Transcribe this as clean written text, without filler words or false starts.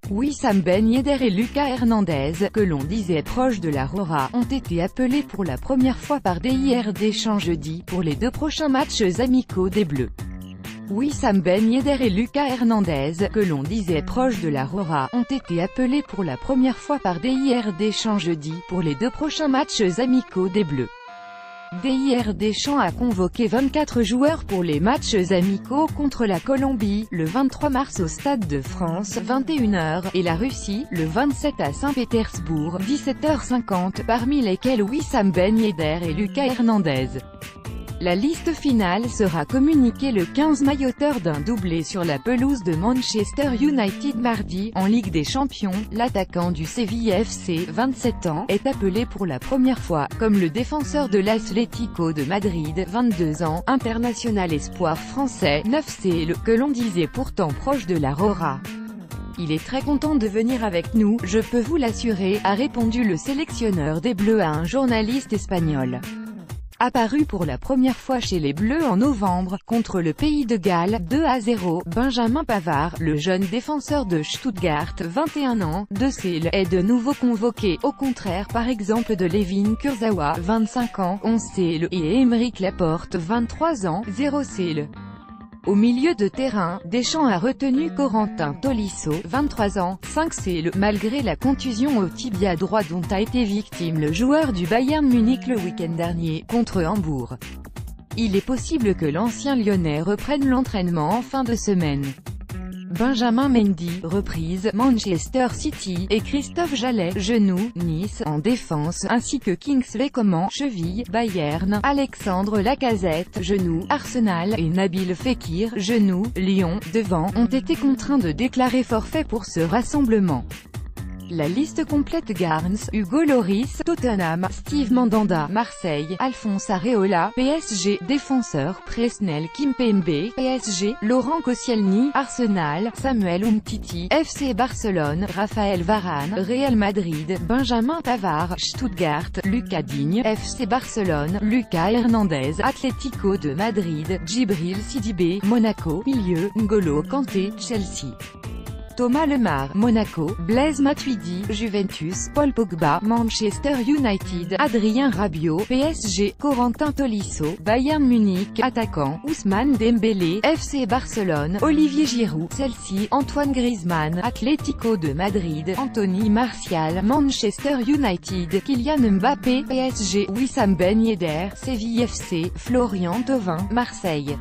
Wissam Ben Yedder et Lucas Hernandez, que l'on disait proches de la Roja, ont été appelés pour la première fois par DIR Deschamps jeudi, pour les 2 prochains matchs amicaux des Bleus. Wissam Ben Yedder et Lucas Hernandez, que l'on disait proches de la Roja, ont été appelés pour la première fois par DIR Deschamps jeudi, pour les 2 prochains matchs amicaux des Bleus. DIR Deschamps a convoqué 24 joueurs pour les matchs amicaux contre la Colombie, le 23 mars au Stade de France, 21h, et la Russie, le 27 à Saint-Pétersbourg, 17h50, parmi lesquels Wissam Ben Yedder et Lucas Hernandez. La liste finale sera communiquée le 15 mai, auteur d'un doublé sur la pelouse de Manchester United mardi, en Ligue des Champions. L'attaquant du Séville FC, 27 ans, est appelé pour la première fois, comme le défenseur de l'Atlético de Madrid, 22 ans, international espoir français, 9C, que l'on disait pourtant proche de la Roja. Il est très content de venir avec nous, je peux vous l'assurer, a répondu le sélectionneur des Bleus à un journaliste espagnol. Apparu pour la première fois chez les Bleus en novembre, contre le Pays de Galles, 2-0, Benjamin Pavard, le jeune défenseur de Stuttgart, 21 ans, 2C, est de nouveau convoqué, au contraire par exemple de Layvin Kurzawa, 25 ans, 11C, et Aymeric Laporte, 23 ans, 0C. Au milieu de terrain, Deschamps a retenu Corentin Tolisso, 23 ans, 5C, malgré la contusion au tibia droit dont a été victime le joueur du Bayern Munich le week-end dernier, contre Hambourg. Il est possible que l'ancien Lyonnais reprenne l'entraînement en fin de semaine. Benjamin Mendy, reprise, Manchester City, et Christophe Jallet, genou, Nice, en défense, ainsi que Kingsley Coman, cheville, Bayern, Alexandre Lacazette, genou, Arsenal, et Nabil Fekir, genou, Lyon, devant, ont été contraints de déclarer forfait pour ce rassemblement. La liste complète Garns, Hugo Lloris, Tottenham, Steve Mandanda, Marseille, Alphonse Areola, PSG, défenseur, Presnel Kimpembe, PSG, Laurent Koscielny, Arsenal, Samuel Umtiti, FC Barcelone, Raphaël Varane, Real Madrid, Benjamin Pavard, Stuttgart, Lucas Digne, FC Barcelone, Lucas Hernandez, Atlético de Madrid, Djibril Sidibé, Monaco, milieu, N'Golo Kanté, Chelsea. Thomas Lemar, Monaco, Blaise Matuidi, Juventus, Paul Pogba, Manchester United, Adrien Rabiot, PSG, Corentin Tolisso, Bayern Munich, attaquant, Ousmane Dembélé, FC Barcelone, Olivier Giroud, Chelsea, Antoine Griezmann, Atlético de Madrid, Anthony Martial, Manchester United, Kylian Mbappé, PSG, Wissam Ben Yedder, Séville FC, Florian Thauvin, Marseille.